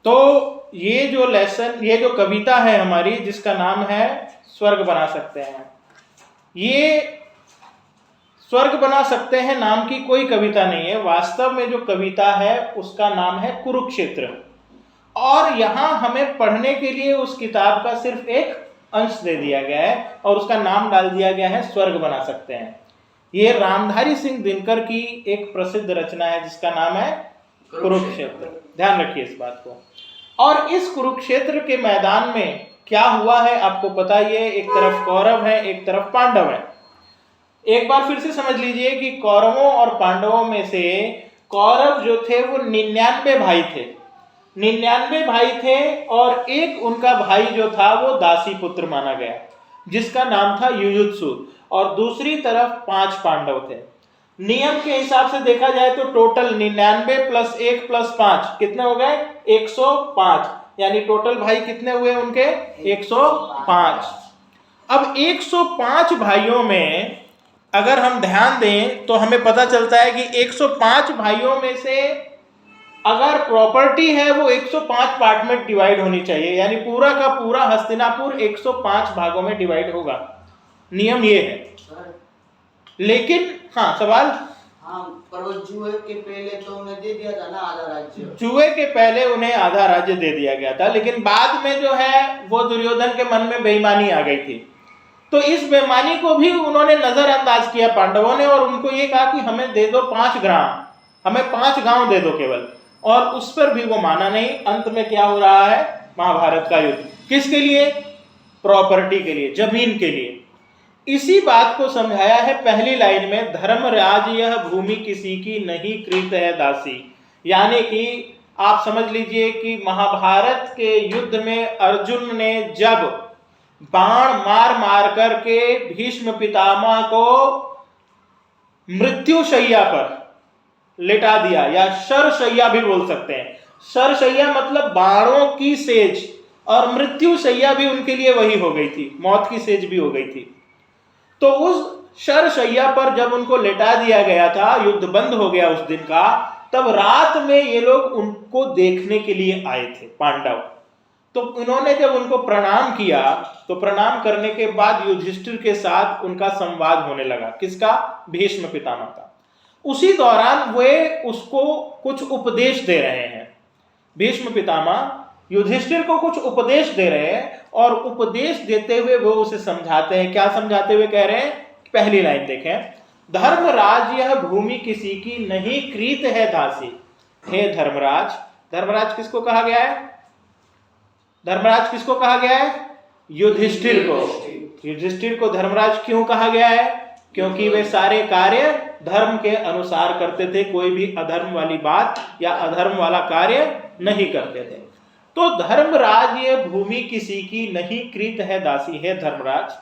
तो ये जो लेसन, ये जो कविता है हमारी, जिसका नाम है स्वर्ग बना सकते हैं, ये स्वर्ग बना सकते हैं नाम की कोई कविता नहीं है। वास्तव में जो कविता है उसका नाम है कुरुक्षेत्र। और यहां हमें पढ़ने के लिए उस किताब का सिर्फ एक अंश दे दिया गया है और उसका नाम डाल दिया गया है स्वर्ग बना सकते हैं। ये रामधारी सिंह दिनकर की एक प्रसिद्ध रचना है जिसका नाम है कुरुक्षेत्र। ध्यान रखिए इस बात को। और इस कुरुक्षेत्र के मैदान में क्या हुआ है आपको पता ही है। एक तरफ कौरव है, एक तरफ पांडव है। एक बार फिर से समझ लीजिए कि कौरवों और पांडवों में से कौरव जो थे वो 99 भाई थे। 99 भाई थे और एक उनका भाई जो था वो दासी पुत्र माना गया जिसका नाम था युयुत्सु, और दूसरी तरफ 5 पांडव थे। नियम के हिसाब से देखा जाए तो टोटल 99 + 1 + 5 कितने हो गए? 105। यानी टोटल भाई कितने हुए उनके? 105। अब 105 भाइयों में अगर हम ध्यान दें तो हमें पता चलता है कि 105 भाइयों में से अगर प्रॉपर्टी है वो 105 पार्ट में डिवाइड होनी चाहिए। यानी पूरा का पूरा हस्तिनापुर 105 भागों में डिवाइड होगा। नियम ये है। लेकिन हाँ, सवाल? हाँ, पर वो जुए के पहले तो उन्हें दे दिया था ना आधा राज्य। जुए के पहले उन्हें आधा राज्य दे दिया गया था, लेकिन बाद में जो है वो दुर्योधन के मन में बेईमानी आ गई थी। तो इस बेईमानी को भी उन्होंने नजरअंदाज किया पांडवों ने, और उनको ये कहा कि हमें दे दो 5 ग्राम, हमें 5 गांव दे दो केवल। और उस पर भी वो माना नहीं। अंत में क्या हो रहा है? महाभारत का युद्ध। किसके लिए? प्रॉपर्टी के लिए, जमीन के लिए। इसी बात को समझाया है पहली लाइन में, धर्मराज यह भूमि किसी की नहीं कृत है दासी। यानी कि आप समझ लीजिए कि महाभारत के युद्ध में अर्जुन ने जब बाण मार मार करके भीष्म पितामह को मृत्युशैया पर लेटा दिया, या शरशैया भी बोल सकते हैं। शरशैया मतलब बाणों की सेज, और मृत्युशैया भी उनके लिए वही हो गई थी, मौत की सेज भी हो गई थी। तो उस शरशैया पर जब उनको लेटा दिया गया था, युद्ध बंद हो गया उस दिन का, तब रात में ये लोग उनको देखने के लिए आए थे पांडव। तो उन्होंने जब उनको प्रणाम किया तो प्रणाम करने के बाद युधिष्ठिर के साथ उनका संवाद होने लगा। किसका? भीष्म पितामह का। उसी दौरान वे उसको कुछ उपदेश दे रहे हैं। भीष्म पितामह युधिष्ठिर को कुछ उपदेश दे रहे हैं, और उपदेश देते हुए वो उसे समझाते हैं। क्या समझाते हुए कह रहे हैं? पहली लाइन देखें, धर्मराज यह भूमि किसी की नहीं कृत है दासी। हे धर्मराज। धर्मराज किसको कहा गया है? धर्मराज किसको कहा गया है? युधिष्ठिर को। युधिष्ठिर को धर्मराज क्यों कहा गया है? क्योंकि वे सारे कार्य धर्म के अनुसार करते थे, कोई भी अधर्म वाली बात या अधर्म वाला कार्य नहीं करते थे। तो धर्मराज ये भूमि किसी की नहीं कृत है दासी। है धर्मराज,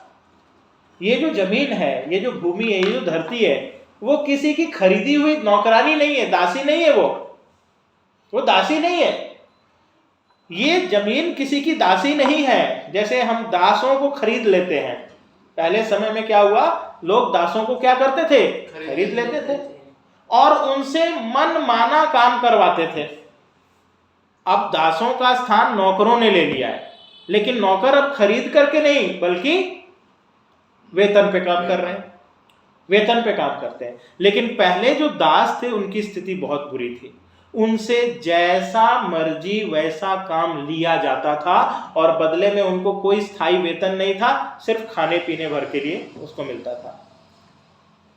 ये जो जमीन है, ये जो भूमि है, ये जो धरती है, वो किसी की खरीदी हुई नौकरानी नहीं है, दासी नहीं है। वो दासी नहीं है। ये जमीन किसी की दासी नहीं है। जैसे हम दासों को खरीद लेते हैं, पहले समय में क्या हुआ, लोग दासों को क्या करते थे? खरीद लेते थे और उनसे मन माना काम करवाते थे। अब दासों का स्थान नौकरों ने ले लिया है, लेकिन नौकर अब खरीद करके नहीं बल्कि वेतन पे काम कर रहे हैं, वेतन पे काम करते हैं। लेकिन पहले जो दास थे उनकी स्थिति बहुत बुरी थी। उनसे जैसा मर्जी वैसा काम लिया जाता था और बदले में उनको कोई स्थायी वेतन नहीं था, सिर्फ खाने पीने भर के लिए उसको मिलता था।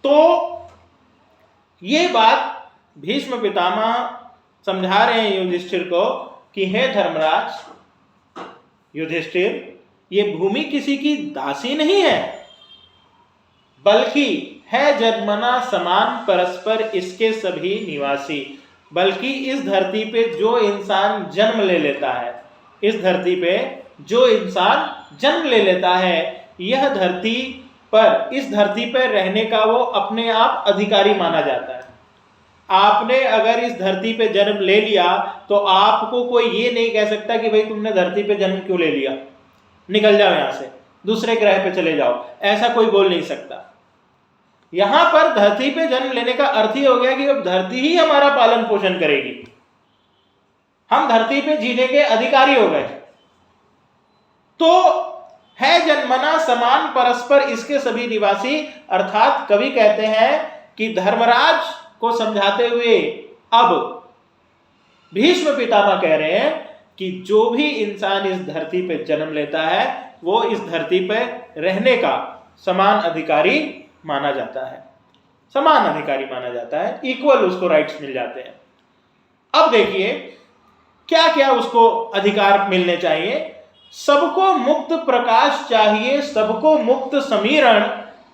तो ये बात भीष्म पितामह समझा रहे हैं युधिष्ठिर को कि हे धर्मराज युधिष्ठिर, ये भूमि किसी की दासी नहीं है, बल्कि है जन्मना समान परस्पर इसके सभी निवासी। बल्कि इस धरती पे जो इंसान जन्म ले लेता है, इस धरती पे जो इंसान जन्म ले लेता है, यह धरती पर, इस धरती पर रहने का वो अपने आप अधिकारी माना जाता है। आपने अगर इस धरती पे जन्म ले लिया तो आपको कोई ये नहीं कह सकता कि भाई तुमने धरती पे जन्म क्यों ले लिया, निकल जाओ यहां से, दूसरे ग्रह पे चले जाओ, ऐसा कोई बोल नहीं सकता। यहां पर धरती पे जन्म लेने का अर्थ ही हो गया कि अब धरती ही हमारा पालन पोषण करेगी, हम धरती पे जीने के अधिकारी हो गए। तो है जन्मना समान परस्पर इसके सभी निवासी, अर्थात कवि कहते हैं कि धर्मराज को समझाते हुए अब भीष्म पितामह कह रहे हैं कि जो भी इंसान इस धरती पे जन्म लेता है वो इस धरती पे रहने का समान अधिकारी माना जाता है, समान अधिकारी माना जाता है, इक्वल उसको राइट्स मिल जाते हैं। अब देखिए क्या क्या उसको अधिकार मिलने चाहिए। सबको मुक्त प्रकाश चाहिए, सबको मुक्त समीरण,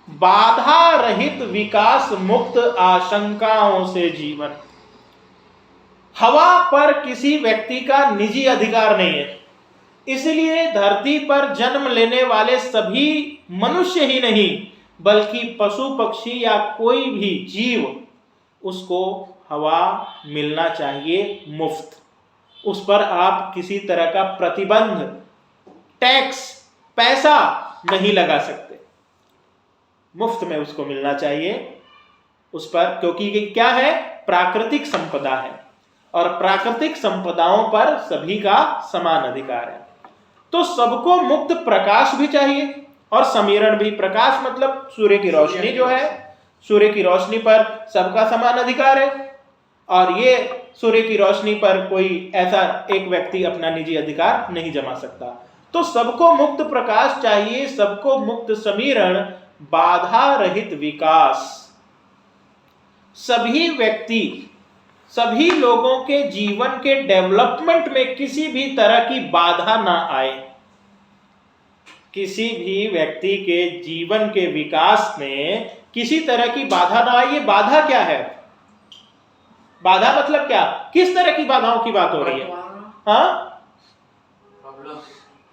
बाधा रहित विकास, मुक्त आशंकाओं से जीवन। हवा पर किसी व्यक्ति का निजी अधिकार नहीं है, इसलिए धरती पर जन्म लेने वाले सभी मनुष्य ही नहीं बल्कि पशु पक्षी या कोई भी जीव, उसको हवा मिलना चाहिए मुफ्त। उस पर आप किसी तरह का प्रतिबंध, टैक्स, पैसा नहीं लगा सकते, मुफ्त में उसको मिलना चाहिए उस पर, क्योंकि क्या है, प्राकृतिक संपदा है और प्राकृतिक संपदाओं पर सभी का समान अधिकार है। तो सबको मुक्त प्रकाश भी चाहिए और समीरण भी। प्रकाश मतलब सूर्य की रोशनी जो है, सूर्य की रोशनी पर सबका समान अधिकार है और ये सूर्य की रोशनी पर कोई ऐसा एक व्यक्ति अपना निजी अधिकार नहीं जमा सकता। तो सबको मुक्त प्रकाश चाहिए, सबको मुक्त समीरण, बाधा रहित विकास। सभी व्यक्ति, सभी लोगों के जीवन के डेवलपमेंट में किसी भी तरह की बाधा ना आए, किसी भी व्यक्ति के जीवन के विकास में किसी तरह की बाधा ना आए। ये बाधा क्या है? बाधा मतलब क्या? किस तरह की बाधाओं की बात हो रही है? हाँ,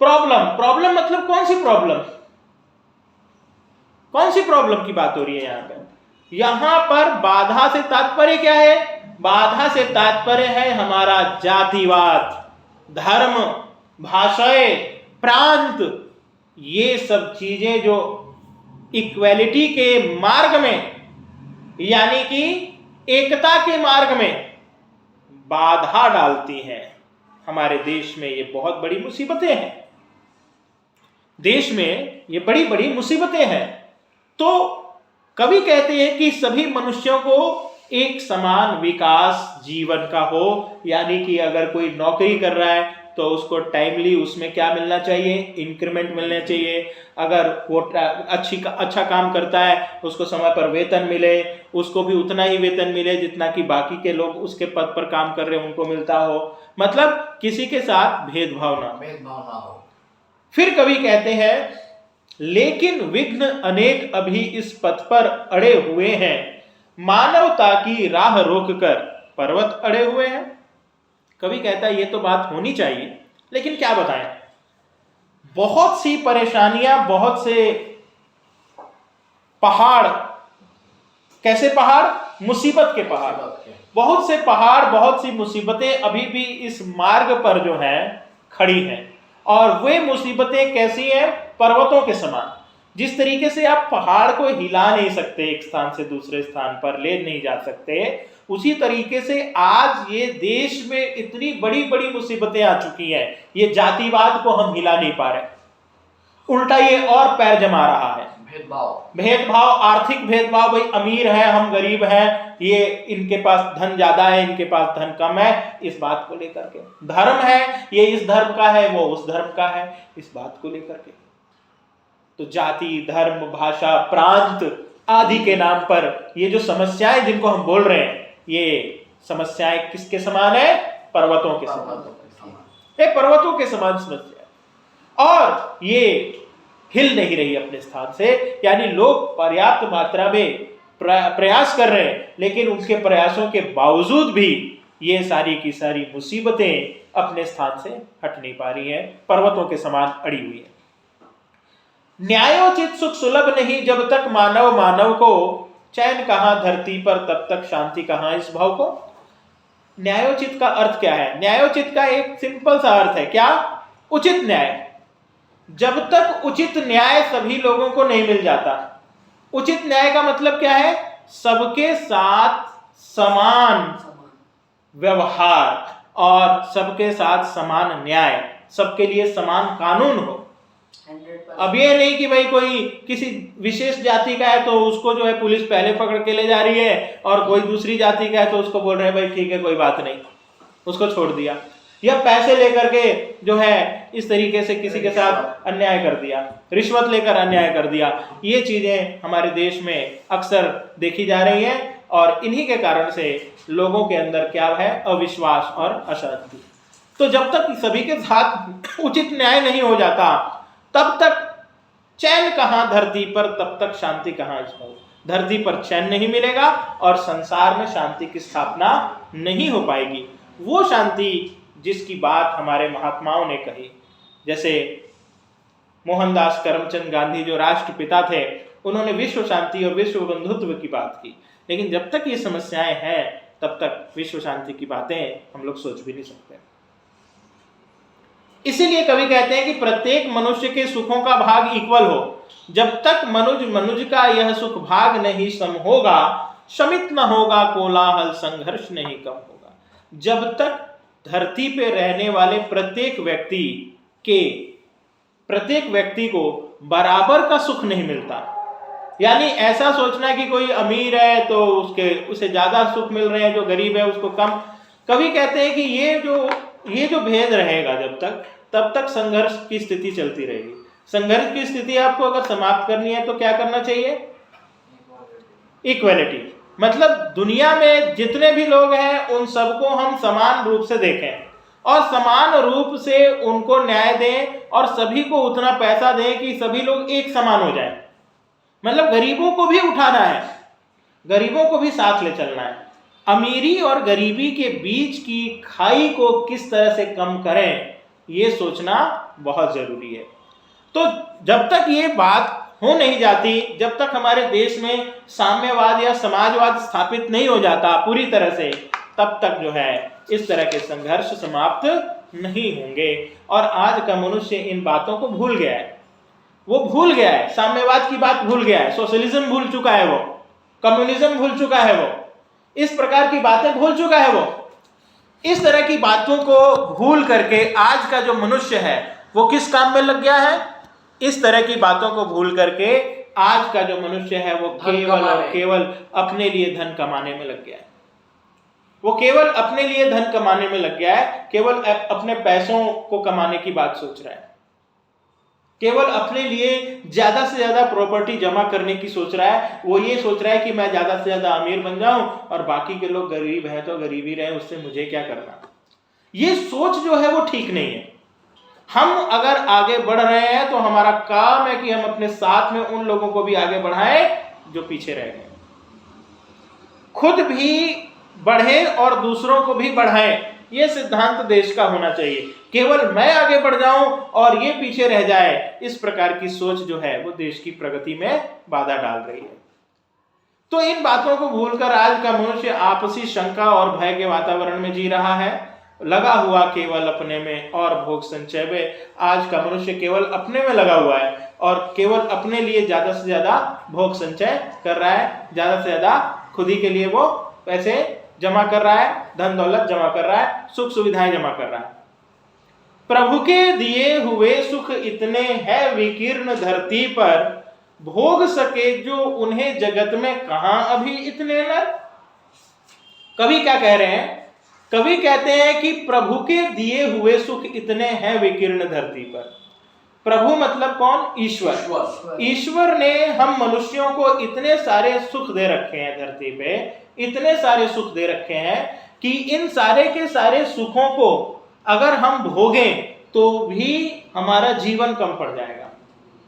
प्रॉब्लम। प्रॉब्लम मतलब कौन सी प्रॉब्लम? कौन सी प्रॉब्लम की बात हो रही है यहां पर? यहां पर बाधा से तात्पर्य क्या है? बाधा से तात्पर्य है हमारा जातिवाद, धर्म, भाषाएं, प्रांत, ये सब चीजें जो इक्वेलिटी के मार्ग में यानी कि एकता के मार्ग में बाधा डालती हैं। हमारे देश में ये बहुत बड़ी मुसीबतें हैं, देश में ये बड़ी बड़ी मुसीबतें हैं। तो कवि कहते हैं कि सभी मनुष्यों को एक समान विकास जीवन का हो, यानी कि अगर कोई नौकरी कर रहा है तो उसको टाइमली उसमें क्या मिलना चाहिए? इंक्रीमेंट मिलना चाहिए। अगर वो अच्छा काम करता है उसको समय पर वेतन मिले, उसको भी उतना ही वेतन मिले जितना कि बाकी के लोग उसके पद पर काम कर रहे हैं उनको मिलता हो, मतलब किसी के साथ भेदभाव ना हो। फिर कवि कहते हैं लेकिन विघ्न अनेक अभी इस पथ पर अड़े हुए हैं, मानवता की राह रोककर पर्वत अड़े हुए हैं। कवि कहता है ये तो बात होनी चाहिए, लेकिन क्या बताएं, बहुत सी परेशानियां, बहुत से पहाड़, कैसे पहाड़? मुसीबत के पहाड़, बहुत से पहाड़, बहुत सी मुसीबतें अभी भी इस मार्ग पर जो हैं खड़ी हैं। और वे मुसीबतें कैसी हैं? पर्वतों के समान। जिस तरीके से आप पहाड़ को हिला नहीं सकते, एक स्थान से दूसरे स्थान पर ले नहीं जा सकते, उसी तरीके से आज ये देश में इतनी बड़ी बड़ी मुसीबतें आ चुकी हैं, ये जातिवाद को हम हिला नहीं पा रहे, उल्टा ये और पैर जमा रहा है। भेदभाव, आर्थिक भेदभाव, भाई अमीर है हम गरीब हैं, ये इनके पास धन ज्यादा है इनके पास धन कम है, इस बात को लेकर के। धर्म है, ये इस धर्म का है वो उस धर्म का है, इस बात को लेकर के। तो जाति, धर्म, भाषा, प्रांत आदि के नाम पर ये जो समस्याएं जिनको हम बोल रहे हैं, ये समस्याएं किसके समान है? पर्वतों के समान। ये पर्वतों के समान समस्या है और ये हिल नहीं रही अपने स्थान से। यानी लोग पर्याप्त मात्रा में प्रयास कर रहे हैं, लेकिन उनके प्रयासों के बावजूद भी ये सारी की सारी मुसीबतें अपने स्थान से हट नहीं पा रही हैं, पर्वतों के समान अड़ी हुई है। न्यायोचित सुख सुलभ नहीं जब तक मानव मानव को, चैन कहां धरती पर तब तक शांति कहां इस भाव को। न्यायोचित का अर्थ क्या है? न्यायोचित का एक सिंपल सा अर्थ है, क्या? उचित न्याय। जब तक उचित न्याय सभी लोगों को नहीं मिल जाता, उचित न्याय का मतलब क्या है? सबके साथ समान व्यवहार और सबके साथ समान न्याय, सबके लिए समान कानून हो। 100%। अब ये नहीं कि भाई कोई किसी विशेष जाति का है तो उसको जो है पुलिस पहले पकड़ के ले जा रही है, और कोई दूसरी जाति का है तो उसको बोल रहे हैं भाई ठीक है कोई बात नहीं, उसको छोड़ दिया, या पैसे लेकर के जो है इस तरीके से किसी के साथ अन्याय कर दिया, रिश्वत लेकर अन्याय कर दिया। ये चीजें हमारे देश में अक्सर देखी जा रही हैं, और इन्हीं के कारण से लोगों के अंदर क्या है, अविश्वास और अशांति। तो जब तक सभी के साथ उचित न्याय नहीं हो जाता, तब तक चैन कहाँ धरती पर, तब तक शांति कहाँ इस पर। धरती पर चैन नहीं मिलेगा और संसार में शांति की स्थापना नहीं हो पाएगी। वो शांति जिसकी बात हमारे महात्माओं ने कही, जैसे मोहनदास करमचंद गांधी जो राष्ट्रपिता थे, उन्होंने विश्व शांति और विश्व बंधुत्व की बात की। लेकिन जब तक ये समस्याएं हैं तब तक विश्व शांति की बातें हम लोग सोच भी नहीं सकते। इसीलिए कवि कहते हैं कि प्रत्येक मनुष्य के सुखों का भाग इक्वल हो। जब तक मनुज का यह सुख भाग नहीं सम होगा, शमित न होगा कोलाहल, संघर्ष नहीं कम होगा। जब तक धरती पे रहने वाले प्रत्येक व्यक्ति को बराबर का सुख नहीं मिलता, यानी ऐसा सोचना कि कोई अमीर है तो उसे ज्यादा सुख मिल रहे हैं, जो गरीब है उसको कम। कवि कहते हैं कि ये जो भेद रहेगा तब तक संघर्ष की स्थिति चलती रहेगी। संघर्ष की स्थिति आपको अगर समाप्त करनी है तो क्या करना चाहिए? इक्वलिटी, मतलब दुनिया में जितने भी लोग हैं उन सबको हम समान रूप से देखें और समान रूप से उनको न्याय दें, और सभी को उतना पैसा दें कि सभी लोग एक समान हो जाएं। मतलब गरीबों को भी उठाना है, गरीबों को भी साथ ले चलना है। अमीरी और गरीबी के बीच की खाई को किस तरह से कम करें, ये सोचना बहुत जरूरी है। तो जब तक ये बात हो नहीं जाती, जब तक हमारे देश में साम्यवाद या समाजवाद स्थापित नहीं हो जाता पूरी तरह से, तब तक जो है इस तरह के संघर्ष समाप्त नहीं होंगे। और आज का मनुष्य इन बातों को भूल गया है, वो भूल गया है, साम्यवाद की बात भूल गया है, सोशलिज्म भूल चुका है, वो कम्युनिज्म भूल चुका है, वो इस प्रकार की बातें भूल चुका है। वो इस तरह की बातों को भूल करके आज का जो मनुष्य है वो किस काम में लग गया है? इस तरह की बातों को भूल करके आज का जो मनुष्य है वो केवल और केवल अपने लिए धन कमाने में लग गया है। वो केवल अपने लिए धन कमाने में लग गया है, केवल अपने पैसों को कमाने की बात सोच रहा है, केवल अपने लिए ज्यादा से ज्यादा प्रॉपर्टी जमा करने की सोच रहा है। वो ये सोच रहा है कि मैं ज्यादा से ज्यादा अमीर बन जाऊं और बाकी के लोग गरीब हैं तो गरीबी रहे, उससे मुझे क्या करना। ये सोच जो है वो ठीक नहीं है। हम अगर आगे बढ़ रहे हैं तो हमारा काम है कि हम अपने साथ में उन लोगों को भी आगे बढ़ाएं जो पीछे रह गए, खुद भी बढ़े और दूसरों को भी बढ़ाएं। ये सिद्धांत देश का होना चाहिए। केवल मैं आगे बढ़ जाऊं और ये पीछे रह जाए, इस प्रकार की सोच जो है वो देश की प्रगति में बाधा डाल रही है। तो इन बातों को भूलकर आज का मनुष्य आपसी शंका और भय के वातावरण में जी रहा है, लगा हुआ केवल अपने में और भोग संचय में। आज का मनुष्य केवल अपने में लगा हुआ है और केवल अपने लिए ज्यादा से ज्यादा भोग संचय कर रहा है, ज्यादा से ज्यादा खुद ही के लिए वो पैसे जमा कर रहा है, धन दौलत जमा कर रहा है, सुख सुविधाएं जमा कर रहा है। प्रभु के दिए हुए सुख इतने हैं विकीर्ण धरती पर, भोग सके जो उन्हें जगत में कहां अभी इतने नर। कवि क्या कह रहे हैं? कवि कहते हैं कि प्रभु के दिए हुए सुख इतने हैं विकीर्ण धरती पर। प्रभु मतलब कौन? ईश्वर। ईश्वर ने हम मनुष्यों को इतने सारे सुख दे रखे हैं धरती पे, इतने सारे सुख दे रखे हैं कि इन सारे के सारे सुखों को अगर हम भोगें तो भी हमारा जीवन कम पड़ जाएगा।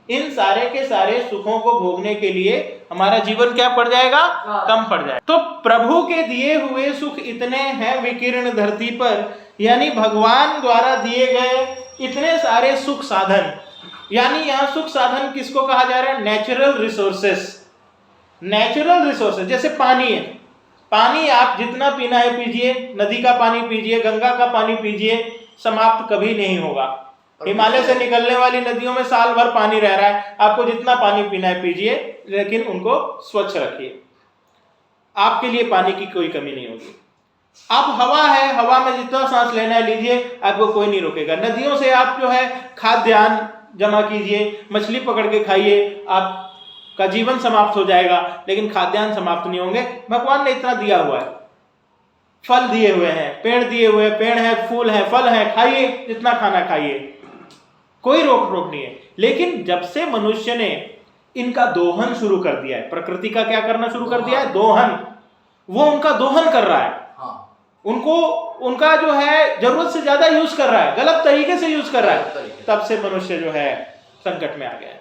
इन सारे के सारे सुखों को भोगने के लिए हमारा जीवन क्या पड़ जाएगा? कम पड़ जाएगा। तो प्रभु के दिए हुए सुख इतने हैं विकीर्ण धरती पर, यानी भगवान द्वारा दिए गए इतने सारे सुख साधन, यानी यहाँ सुख साधन किसको कहा जा रहा है? Natural resources. नेचुरल रिसोर्सेस जैसे पानी है, पानी आप जितना पीना है पीजिए, नदी का पानी पीजिए, गंगा का पानी पीजिए, समाप्त कभी नहीं होगा। हिमालय से निकलने वाली नदियों में साल भर पानी रह रहा है, आपको जितना पानी पीना है पीजिए, लेकिन उनको स्वच्छ रखिए, आपके लिए पानी की कोई कमी नहीं होगी। आप हवा है, हवा में जितना सांस लेना है लीजिए, आपको कोई नहीं रोकेगा। नदियों से आप जो है खाद्यान्न जमा कीजिए, मछली पकड़ के खाइए, आपका जीवन समाप्त हो जाएगा, लेकिन खाद्यान्न समाप्त नहीं होंगे। भगवान ने इतना दिया हुआ है, फल दिए हुए हैं, पेड़ दिए हुए हैं, पेड़ है, फूल है, फल है, खाइए, जितना खाना खाइए, कोई रोक नहीं है। लेकिन जब से मनुष्य ने इनका दोहन शुरू कर दिया है, प्रकृति का क्या करना शुरू कर दिया है, दोहन, वो उनका दोहन कर रहा है, उनको उनका जो है जरूरत से ज्यादा यूज कर रहा है, गलत तरीके से यूज कर रहा है, तब से मनुष्य जो है संकट में आ गया है।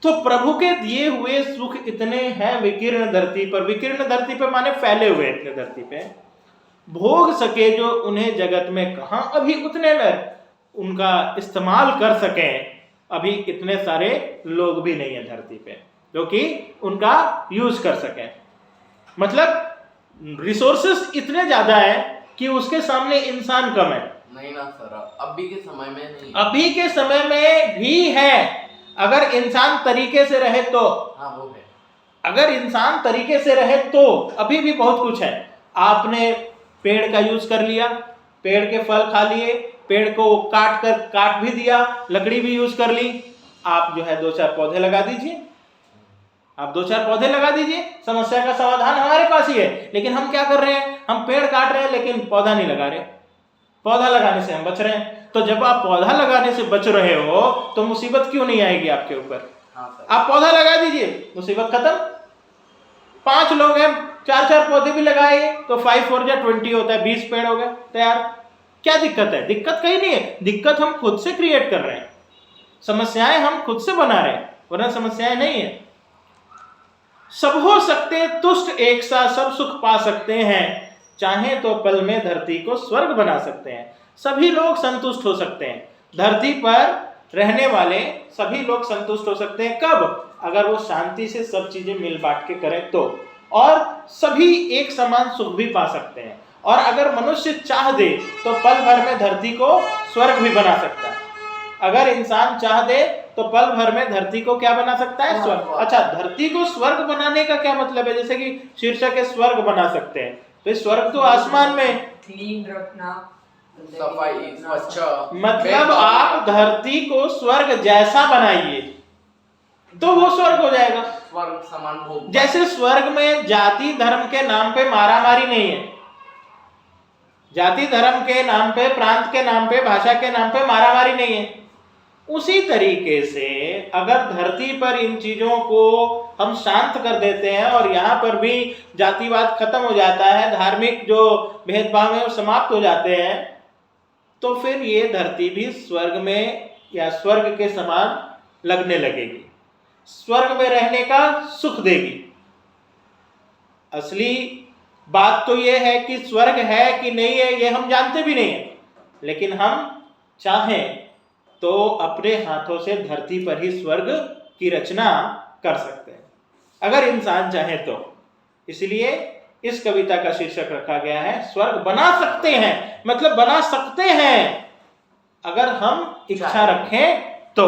तो प्रभु के दिए हुए सुख इतने हैं विकीर्ण धरती पर, विकीर्ण धरती पर माने फैले हुए इतने धरती पे, भोग सके जो उन्हें जगत में कहां अभी उतने में उनका इस्तेमाल कर सके, अभी इतने सारे लोग भी नहीं है धरती पे जो कि उनका यूज कर सके। मतलब रिसोर्सेस इतने ज्यादा है कि उसके सामने इंसान कम है। नहीं ना सर, अभी के समय में नहीं, अभी के समय में भी है, अगर इंसान तरीके से रहे तो। हाँ वो है, अगर इंसान तरीके से रहे तो अभी भी बहुत कुछ है। आपने पेड़ का यूज कर लिया, पेड़ के फल खा लिए, पेड़ को काट भी दिया, लकड़ी भी यूज कर ली, आप जो है 2-4 पौधे लगा दीजिए, आप 2-4 पौधे लगा दीजिए, समस्या का समाधान हमारे पास ही है। लेकिन हम क्या कर रहे हैं, हम पेड़ काट रहे हैं लेकिन पौधा नहीं लगा रहे, पौधा लगाने से हम बच रहे हैं। तो जब आप पौधा लगाने से बच रहे हो तो मुसीबत क्यों नहीं आएगी आपके ऊपर? आप पौधा लगा दीजिए, मुसीबत खत्म। 5 लोग हैं, 4-4 पौधे भी लगाए तो 5 4 जा 20 होता है, 20 पेड़ हो गए तैयार। क्या दिक्कत है? दिक्कत कहीं नहीं है, दिक्कत हम खुद से क्रिएट कर रहे हैं, समस्याएं हम खुद से बना रहे हैं, वरना समस्याएं नहीं है। सब हो सकते तुष्ट एक सा सब सुख पा सकते हैं, चाहे तो पल में धरती को स्वर्ग बना सकते हैं। सभी लोग संतुष्ट हो सकते हैं, धरती पर रहने वाले सभी लोग संतुष्ट हो सकते हैं। कब? अगर वो शांति से सब चीजें मिल बांट के करें तो, और सभी एक समान सुख भी पा सकते हैं। और अगर मनुष्य चाह दे तो पल भर में धरती को स्वर्ग भी बना सकता है। अगर इंसान चाह दे तो पल भर में धरती को क्या बना सकता है? स्वर्ग। अच्छा, धरती को स्वर्ग बनाने का क्या मतलब है? जैसे कि शीर्षक है स्वर्ग बना सकते हैं, तो स्वर्ग तो आसमान में, क्लीन रखना, सफाई, स्वच्छ, मतलब आप धरती को स्वर्ग जैसा बनाइए तो वो स्वर्ग हो जाएगा। स्वर्ग समान भोग। जैसे स्वर्ग में जाति धर्म के नाम पे मारामारी नहीं है, जाति धर्म के नाम पे, प्रांत के नाम पे, भाषा के नाम पे मारामारी नहीं है। उसी तरीके से अगर धरती पर इन चीजों को हम शांत कर देते हैं और यहाँ पर भी जातिवाद खत्म हो जाता है, धार्मिक जो भेदभाव है वो समाप्त हो जाते हैं, तो फिर ये धरती भी स्वर्ग में या स्वर्ग के समान लगने लगेगी, स्वर्ग में रहने का सुख देगी। असली बात तो ये है कि स्वर्ग है कि नहीं है ये हम जानते भी नहीं है, लेकिन हम चाहें तो अपने हाथों से धरती पर ही स्वर्ग की रचना कर सकते हैं, अगर इंसान चाहे तो। इसलिए इस कविता का शीर्षक रखा गया है स्वर्ग बना सकते हैं, मतलब बना सकते हैं अगर हम इच्छा रखें तो।